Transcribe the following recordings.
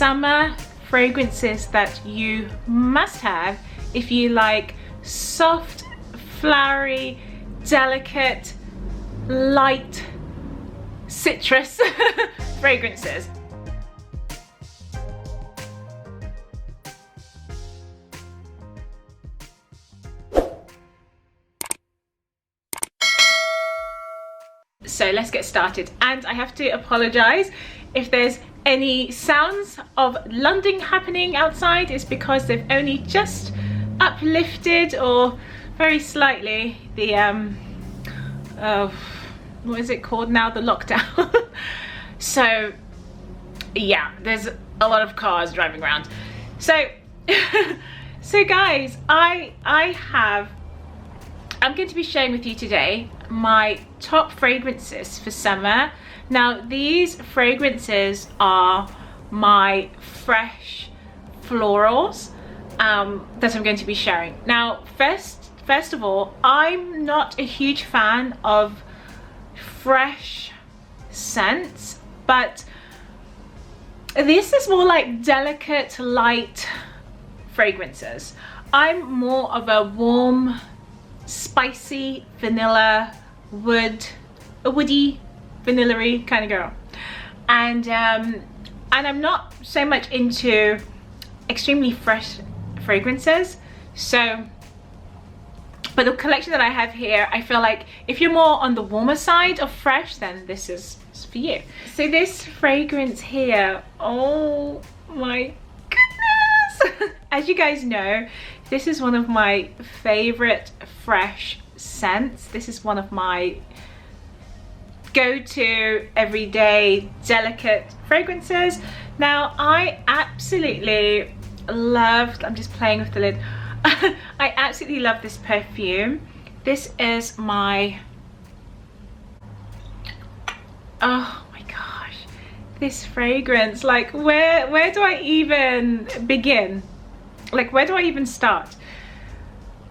summer fragrances that you must have if you like soft, flowery, delicate, light citrus fragrances. So let's get started, and I have to apologize if there's any sounds of London happening outside. It's because they've only just uplifted, or very slightly, the what is it called now, the lockdown. So yeah, there's a lot of cars driving around. So so guys, I'm going to be sharing with you today my top fragrances for summer. Now these fragrances are my fresh florals that I'm going to be sharing. Now first of all, I'm not a huge fan of fresh scents, but this is more like delicate, light fragrances. I'm more of a warm, spicy, vanilla, woody, vanilla-y kind of girl, and I'm not so much into extremely fresh fragrances. So, but the collection that I have here, I feel like if you're more on the warmer side of fresh, then this is for you. So this fragrance here, oh my goodness. As you guys know, this is one of my favorite fresh scents. This is one of my go-to everyday delicate fragrances. Now I absolutely love, I'm just playing with the lid. I absolutely love this perfume. This is my, oh my gosh, this fragrance, like where do I even begin? Like, where do I even start?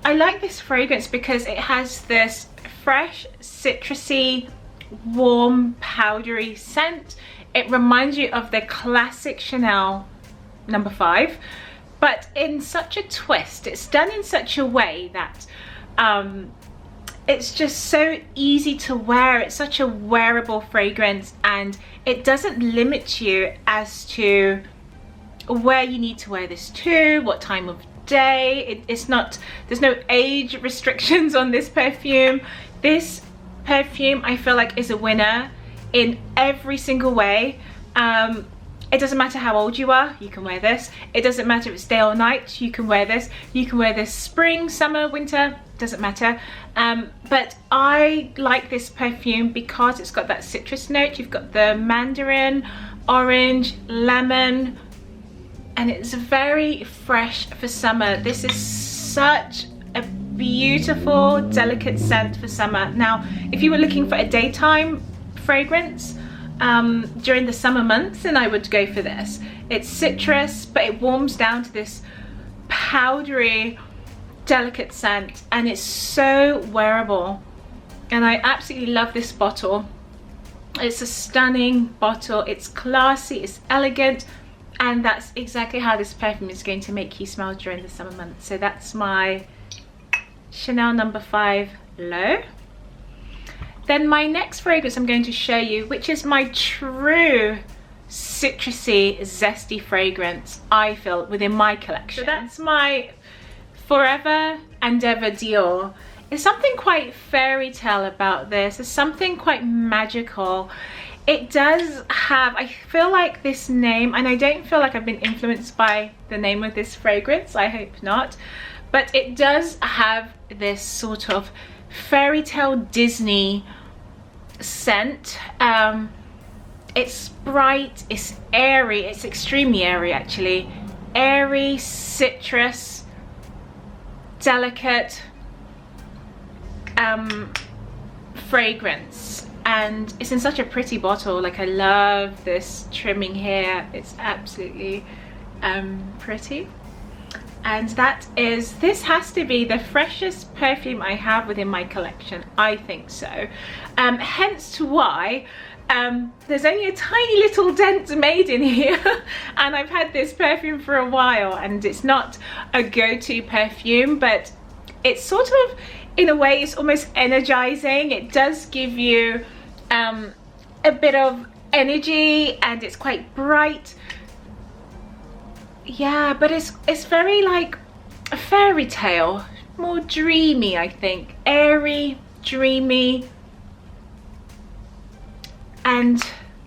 I like this fragrance because it has this fresh, citrusy, warm, powdery scent. It reminds you of the classic Chanel No. 5, but in such a twist. It's done in such a way that it's just so easy to wear. It's such a wearable fragrance, and it doesn't limit you as to where you need to wear this to, what time of day. It's not, there's no age restrictions on this perfume. This perfume, I feel like, is a winner in every single way. It doesn't matter how old you are, you can wear this. It doesn't matter if it's day or night, you can wear this. You can wear this spring, summer, winter, doesn't matter. But I like this perfume because it's got that citrus note. You've got the mandarin, orange, lemon, and it's very fresh for summer. This is such a beautiful, delicate scent for summer. Now, if you were looking for a daytime fragrance during the summer months, then I would go for this. It's citrus, but it warms down to this powdery, delicate scent, and it's so wearable. And I absolutely love this bottle. It's a stunning bottle. It's classy, it's elegant, and that's exactly how this perfume is going to make you smell during the summer months. So that's my Chanel No. 5 Low. Then my next fragrance I'm going to show you, which is my true citrusy, zesty fragrance, I feel, within my collection. So that's my Forever and Ever Dior. There's something quite fairy tale about this. There's something quite magical. It does have, I feel like this name, and I don't feel like I've been influenced by the name of this fragrance, I hope not, but it does have this sort of fairy tale Disney scent. It's bright, it's airy, it's extremely airy actually. Airy, citrus, delicate fragrance, and it's in such a pretty bottle. Like, I love this trimming here, it's absolutely pretty. And that is, this has to be the freshest perfume I have within my collection, I think so. Hence to why there's only a tiny little dent made in here and I've had this perfume for a while, and it's not a go-to perfume, but it's sort of, in a way, it's almost energizing. It does give you a bit of energy, and it's quite bright. Yeah, but it's very like a fairy tale, more dreamy, I think, airy, dreamy. And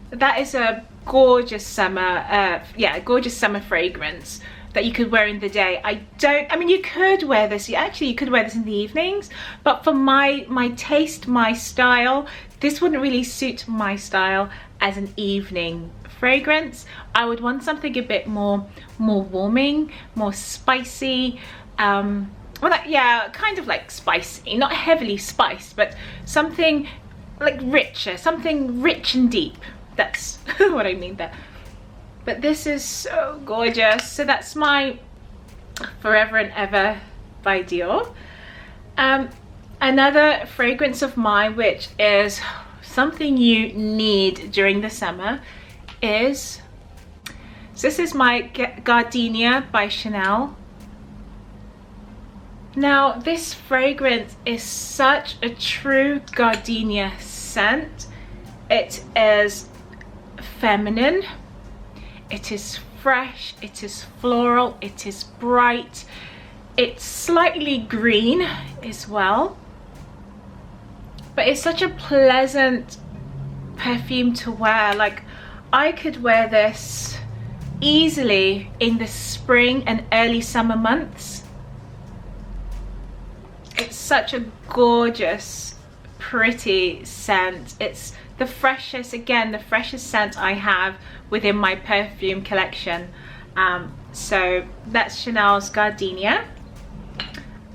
that is a gorgeous summer, gorgeous summer fragrance that you could wear in the day. I mean, you could wear this, actually you could wear this in the evenings, but for my taste, my style, this wouldn't really suit my style as an evening fragrance. I would want something a bit more warming, more spicy, well, yeah, kind of like spicy, not heavily spiced, but something like richer, something rich and deep. That's what I mean there. But this is so gorgeous. So that's my Forever and Ever by Dior. Another fragrance of mine, which is something you need during the summer, is, so this is my Gardenia by Chanel. Now this fragrance is such a true gardenia scent. It is feminine, it is fresh, it is floral, it is bright, it's slightly green as well, but it's such a pleasant perfume to wear. Like, I could wear this easily in the spring and early summer months. It's such a gorgeous, pretty scent. It's the freshest, again, the freshest scent I have within my perfume collection. So that's Chanel's Gardenia.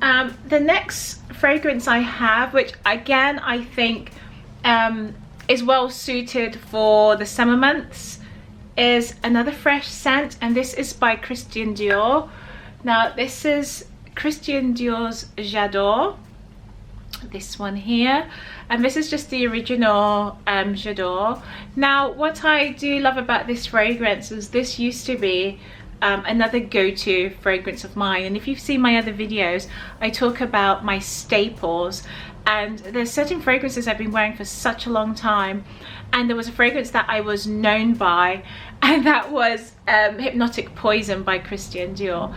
The next fragrance I have, which again I think is well suited for the summer months, is another fresh scent, and this is by Christian Dior. Now this is Christian Dior's Jadore, this one here, and this is just the original Jadore. Now what I do love about this fragrance is this used to be another go-to fragrance of mine, and if you've seen my other videos, I talk about my staples, and there's certain fragrances I've been wearing for such a long time, and there was a fragrance that I was known by, and that was Hypnotic Poison by Christian Dior.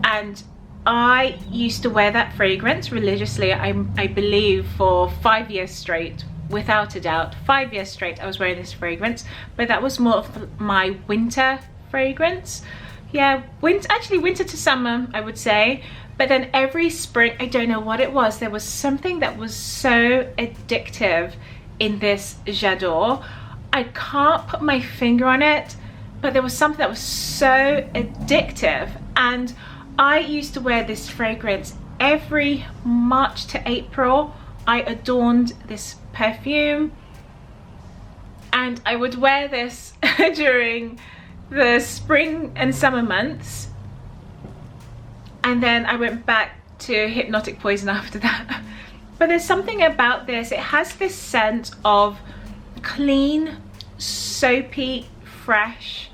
And I used to wear that fragrance religiously, I believe for 5 years straight, without a doubt. 5 years straight I was wearing this fragrance, but that was more of my winter fragrance. Yeah, actually winter to summer, I would say. But then every spring, I don't know what it was, there was something that was so addictive in this Jadore. I can't put my finger on it, but there was something that was so addictive, and I used to wear this fragrance every March to April. I adorned this perfume, and I would wear this during the spring and summer months, and then I went back to Hypnotic Poison after that. But there's something about this, it has this scent of clean, soapy, fresh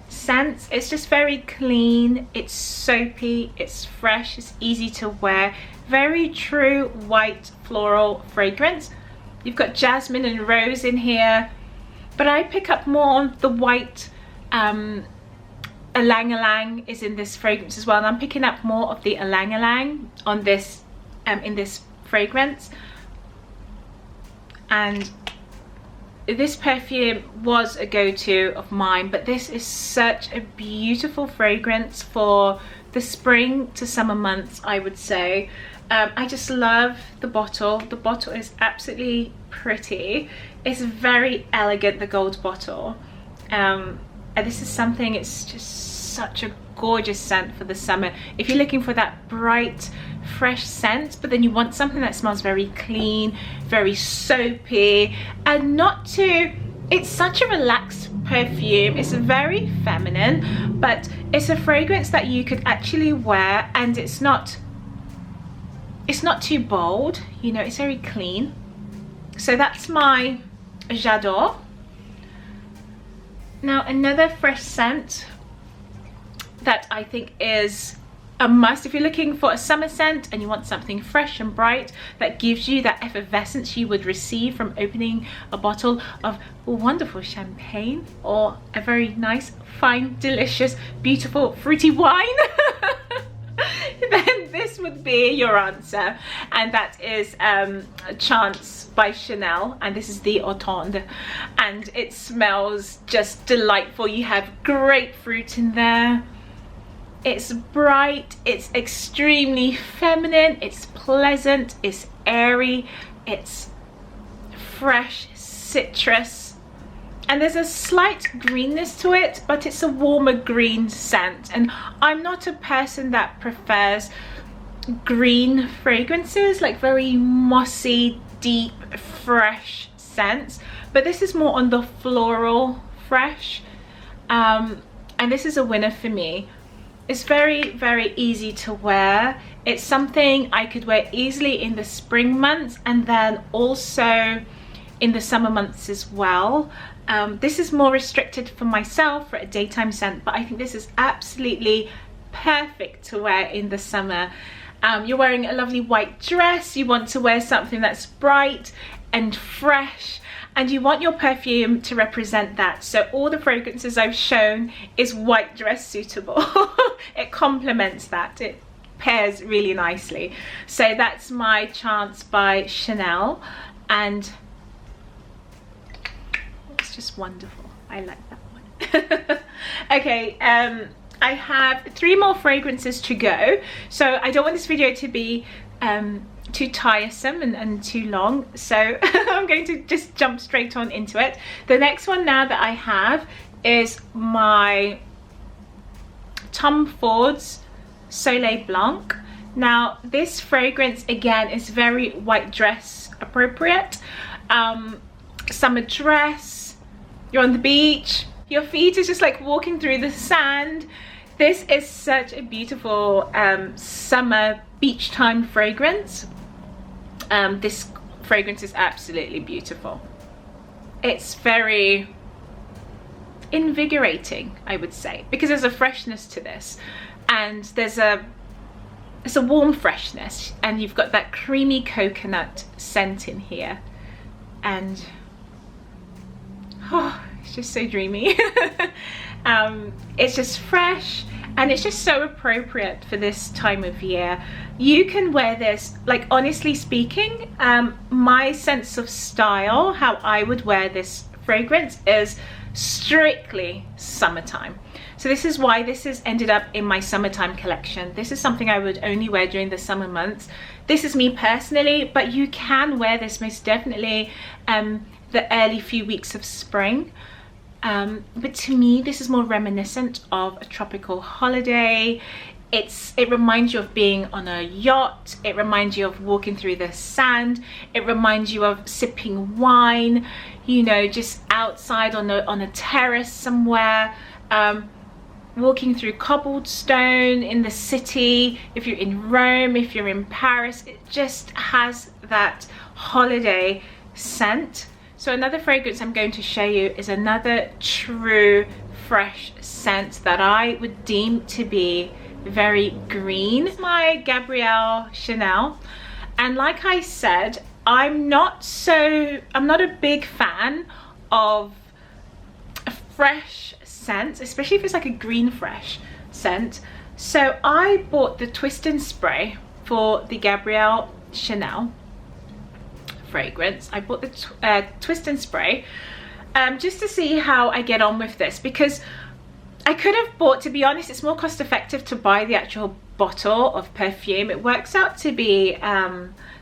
scents. It's just very clean, it's soapy, it's fresh, it's easy to wear. Very true white floral fragrance. You've got jasmine and rose in here, but I pick up more on the white. Ylang Ylang is in this fragrance as well, and I'm picking up more of the Ylang Ylang on this in this fragrance. And this perfume was a go-to of mine, but this is such a beautiful fragrance for the spring to summer months, I would say. I just love the bottle. The bottle is absolutely pretty. It's very elegant, the gold bottle. And this is something, it's just such a gorgeous scent for the summer. If you're looking for that bright, fresh scent, but then you want something that smells very clean, very soapy, and not too, it's such a relaxed perfume. It's very feminine, but it's a fragrance that you could actually wear, and it's not too bold, you know, it's very clean. So that's my Jadore. Now another fresh scent that I think is a must if you're looking for a summer scent and you want something fresh and bright that gives you that effervescence you would receive from opening a bottle of wonderful champagne or a very nice, fine, delicious, beautiful, fruity wine, then this would be your answer. And that is Chance by Chanel, and this is the Automne, and it smells just delightful. You have grapefruit in there. It's bright, it's extremely feminine, it's pleasant, it's airy, it's fresh, citrus, and there's a slight greenness to it, but it's a warmer green scent. And I'm not a person that prefers green fragrances, like very mossy, deep, fresh scents, but this is more on the floral fresh, and this is a winner for me. It's very, very easy to wear. It's something I could wear easily in the spring months and then also in the summer months as well. This is more restricted for myself for a daytime scent, but I think this is absolutely perfect to wear in the summer. You're wearing a lovely white dress, you want to wear something that's bright and fresh, and you want your perfume to represent that. So all the fragrances I've shown is white dress suitable. It complements that, it pairs really nicely. So that's my Chance by Chanel, and it's just wonderful. I like that one. Okay, I have 3 more fragrances to go, so I don't want this video to be too tiresome and too long, so I'm going to just jump straight on into it. The next one now that I have is my Tom Ford's Soleil Blanc. Now this fragrance again is very white dress appropriate. Summer dress, you're on the beach, your feet is just like walking through the sand. This is such a beautiful summer beach time fragrance. This fragrance is absolutely beautiful. It's very invigorating, I would say, because there's a freshness to this, and it's a warm freshness, and you've got that creamy coconut scent in here, and oh, it's just so dreamy. It's just fresh, and it's just so appropriate for this time of year. You can wear this, like, honestly speaking, my sense of style, how I would wear this fragrance is strictly summertime. So this is why this has ended up in my summertime collection. This is something I would only wear during the summer months. This is me personally, but you can wear this most definitely the early few weeks of spring. But to me, this is more reminiscent of a tropical holiday. It reminds you of being on a yacht. It reminds you of walking through the sand. It reminds you of sipping wine, you know, just outside on a terrace somewhere, walking through cobblestone in the city. If you're in Rome, if you're in Paris, it just has that holiday scent. So another fragrance I'm going to show you is another true fresh scent that I would deem to be very green. It's my Gabrielle Chanel, and like I said, I'm not a big fan of a fresh scent, especially if it's like a green fresh scent. So I bought the Twist and Spray for the Gabrielle Chanel fragrance. I bought the Twist and Spray just to see how I get on with this, because I could have bought, to be honest, it's more cost effective to buy the actual bottle of perfume. It works out to be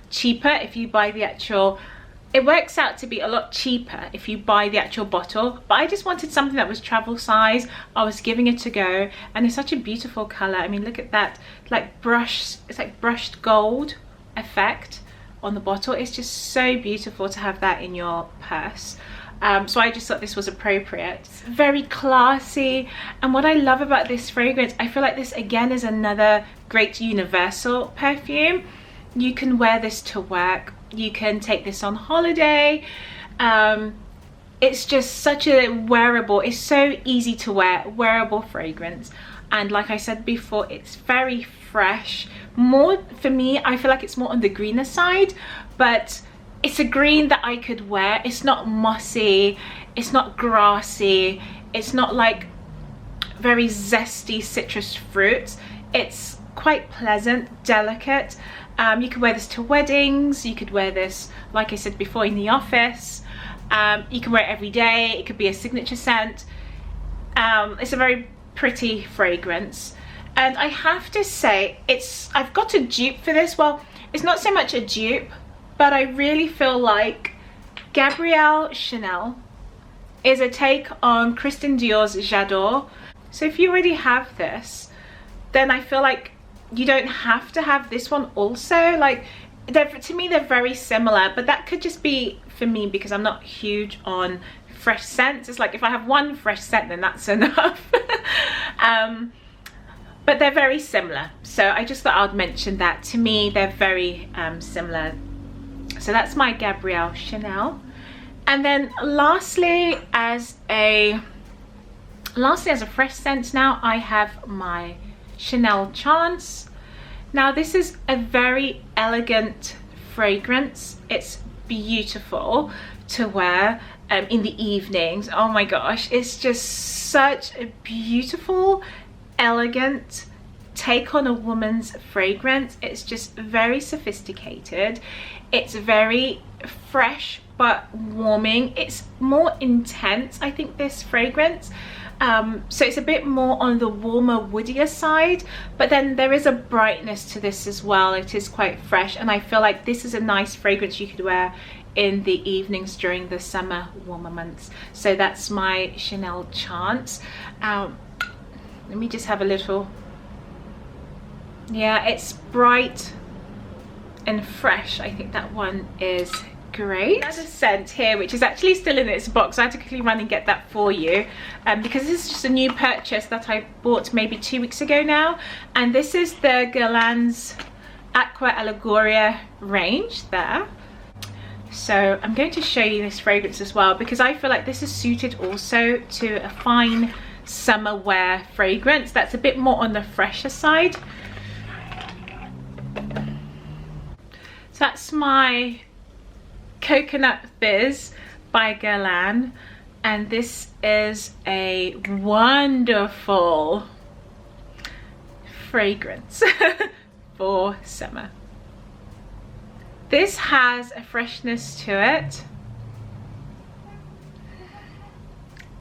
cheaper if you buy the actual, it works out to be a lot cheaper if you buy the actual bottle, but I just wanted something that was travel size. I was giving it a go, and it's such a beautiful color. I mean, look at that, like brush, it's like brushed gold effect on the bottle. It's just so beautiful to have that in your purse. So I just thought this was appropriate. It's very classy, and what I love about this fragrance, I feel like this again is another great universal perfume. You can wear this to work You can take this on holiday. It's just such a wearable, it's so easy to wear, wearable fragrance. And like I said before, it's very fresh. More, for me, I feel like it's more on the greener side, but it's a green that I could wear. It's not mossy, it's not grassy, it's not like very zesty citrus fruits. It's quite pleasant, delicate. You could wear this to weddings, you could wear this, like I said before, in the office. You can wear it every day. It could be a signature scent. It's a very pretty fragrance, and I have to say, I've got a dupe for this. Well, it's not so much a dupe, but I really feel like Gabrielle Chanel is a take on Dior's Jadore. So if you already have this, then I feel like you don't have to have this one also. Like, to me, they're very similar, but that could just be for me because I'm not huge on fresh scents. It's like if I have one fresh scent, then that's enough. But they're very similar, so I just thought I'd mention that. To me, they're very similar. So that's my Gabrielle Chanel. And then lastly, as a fresh scent now, I have my Chanel Chance. Now this is a very elegant fragrance. It's beautiful to wear in the evenings. Oh my gosh, it's just such a beautiful, elegant take on a woman's fragrance. It's just very sophisticated. It's very fresh but warming. It's more intense, I think, this fragrance. So it's a bit more on the warmer, woodier side, but then there is a brightness to this as well. It is quite fresh, and I feel like this is a nice fragrance you could wear in the evenings during the summer warmer months. So that's my Chanel Chance. Let me just have a little. Yeah, it's bright and fresh. I think that one is great. Another scent here, which is actually still in its box. I had to quickly run and get that for you, because this is just a new purchase that I bought maybe 2 weeks ago now, and this is the Guerlain's Aqua Allegoria range there. So I'm going to show you this fragrance as well, because I feel like this is suited also to a fine summer wear fragrance that's a bit more on the fresher side. So that's my Coconut Fizz by Guerlain, and this is a wonderful fragrance for summer. This has a freshness to it.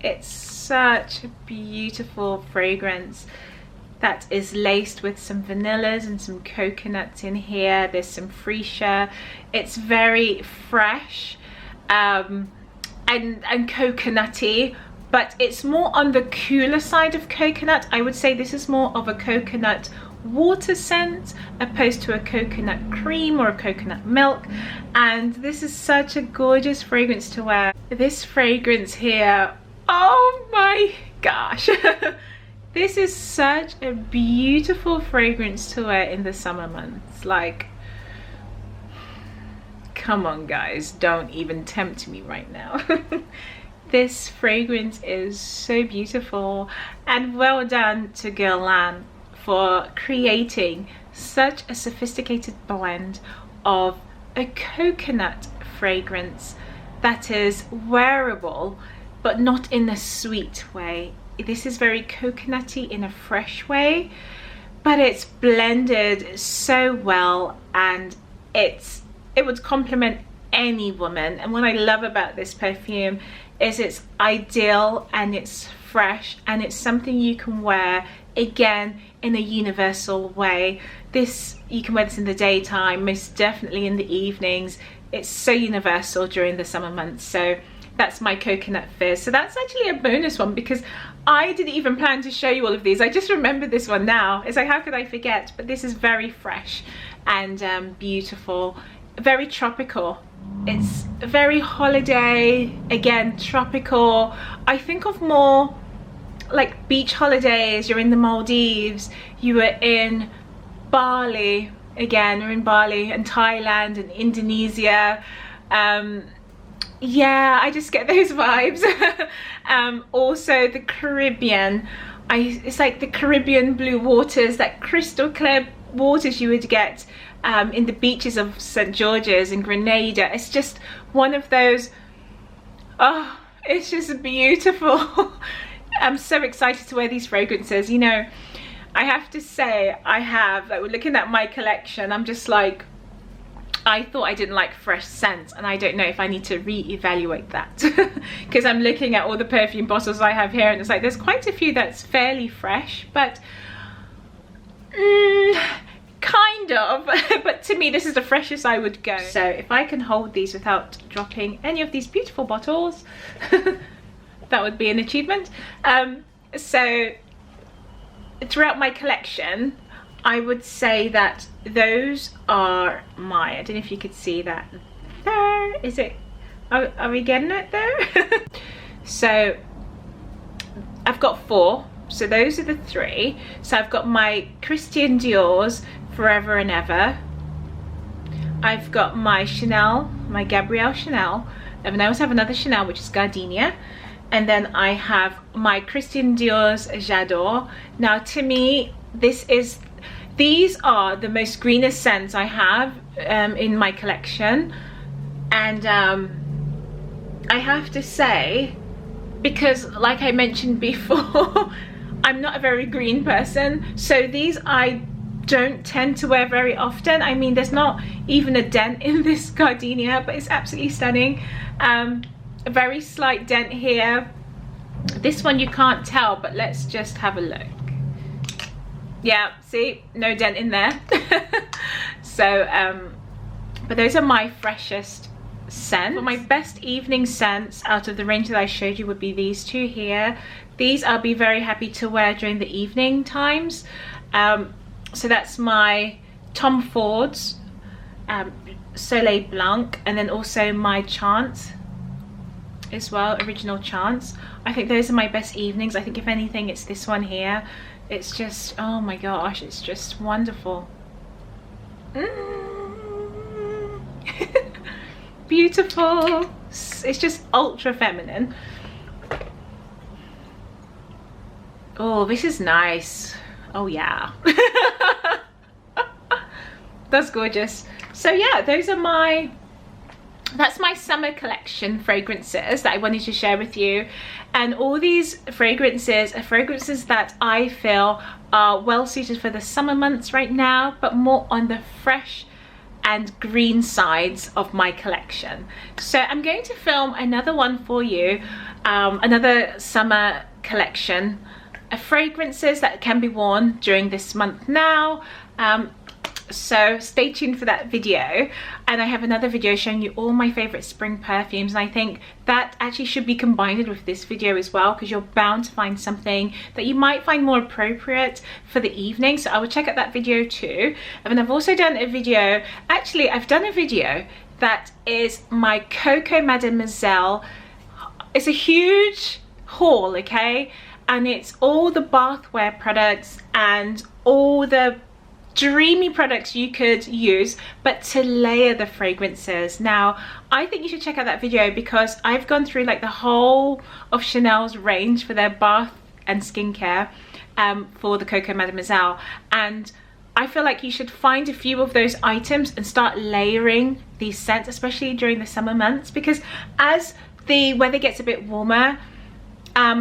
It's such a beautiful fragrance that is laced with some vanillas and some coconuts in here. There's some freesia. It's very fresh and coconutty, but it's more on the cooler side of coconut. I would say this is more of a coconut water scent opposed to a coconut cream or a coconut milk, and this is such a gorgeous fragrance to wear. This fragrance here, oh my gosh. This is such a beautiful fragrance to wear in the summer months. Like, come on guys, don't even tempt me right now. This fragrance is so beautiful, and well done to Guerlain for creating such a sophisticated blend of a coconut fragrance that is wearable but not in a sweet way. This is very coconutty in a fresh way, but it's blended so well, and it would complement any woman. And what I love about this perfume is it's ideal and it's fresh, and it's something you can wear again in a universal way. You can wear this in the daytime, most definitely in the evenings. It's so universal during the summer months. So that's my Coconut Fizz. So that's actually a bonus one, because I didn't even plan to show you all of these. I just remembered this one now. It's like, how could I forget? But this is very fresh and beautiful, very tropical. It's very holiday, again, tropical. I think of more like beach holidays. You're in the Maldives, you were in Bali, again, we're in Bali and Thailand and Indonesia. Yeah, I just get those vibes. Also the Caribbean, it's like the Caribbean blue waters, that crystal clear waters you would get in the beaches of St. George's and Grenada. It's just one of those, oh, it's just beautiful. I'm so excited to wear these fragrances. You know, I have to say, like, looking at my collection, I'm just like, I thought I didn't like fresh scents, and I don't know if I need to re-evaluate that. Because I'm looking at all the perfume bottles I have here, and it's like there's quite a few that's fairly fresh, but kind of. But to me, this is the freshest I would go. So if I can hold these without dropping any of these beautiful bottles, that would be an achievement. So throughout my collection, I would say that those are my, I don't know if you could see that there. Is it, are we getting it there? So I've got 4, so those are the 3. So I've got my Christian Dior's Forever and Ever. I've got my Chanel, my Gabrielle Chanel, and I also have another Chanel, which is Gardenia. And then I have my Christian Dior's Jadore. Now to me, these are the most greenest scents I have in my collection. And I have to say, because like I mentioned before, I'm not a very green person, so these I don't tend to wear very often. I mean, there's not even a dent in this gardenia, but it's absolutely stunning. A very slight dent here. This one you can't tell, but let's just have a look. Yeah, see, no dent in there. So but those are my freshest scents. But my best evening scents out of the range that I showed you would be these 2 here. These I'll be very happy to wear during the evening times. So that's my Tom Ford's Soleil Blanc, and then also my Chance as well, Original Chance. I think those are my best evenings. I think if anything, it's this one here. It's just, oh my gosh, it's just wonderful. Beautiful. It's just ultra feminine. Oh, this is nice. Oh yeah. That's gorgeous. So yeah, those are that's my summer collection fragrances that I wanted to share with you. And all these fragrances are fragrances that I feel are well suited for the summer months right now, but more on the fresh and green sides of my collection. So I'm going to film another one for you, another summer collection of fragrances that can be worn during this month now. So stay tuned for that video, and I have another video showing you all my favorite spring perfumes, and I think that actually should be combined with this video as well, because you're bound to find something that you might find more appropriate for the evening. So I will check out that video too. And then I've also done a video, actually I've done a video that is my Coco Mademoiselle. It's a huge haul, okay, and it's all the bathwear products and all the dreamy products you could use, but to layer the fragrances. Now I think you should check out that video, because I've gone through like the whole of Chanel's range for their bath and skincare for the Coco Mademoiselle, and I feel like you should find a few of those items and start layering these scents, especially during the summer months, because as the weather gets a bit warmer,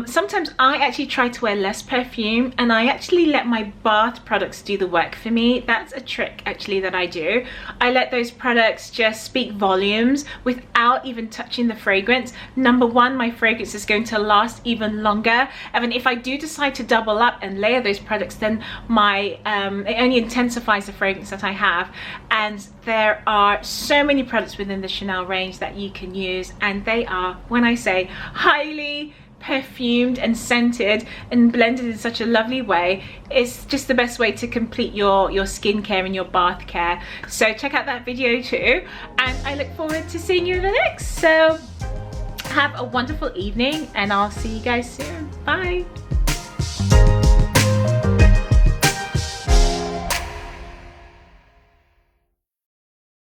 sometimes I actually try to wear less perfume, and I actually let my bath products do the work for me. That's a trick actually that I do. I let those products just speak volumes without even touching the fragrance. Number one, my fragrance is going to last even longer, and then if I do decide to double up and layer those products, then my it only intensifies the fragrance that I have. And there are so many products within the Chanel range that you can use, and they are, when I say highly perfumed and scented and blended in such a lovely way, it's just the best way to complete your skincare and your bath care. So check out that video too, and I look forward to seeing you in the next. So have a wonderful evening, and I'll see you guys soon. Bye.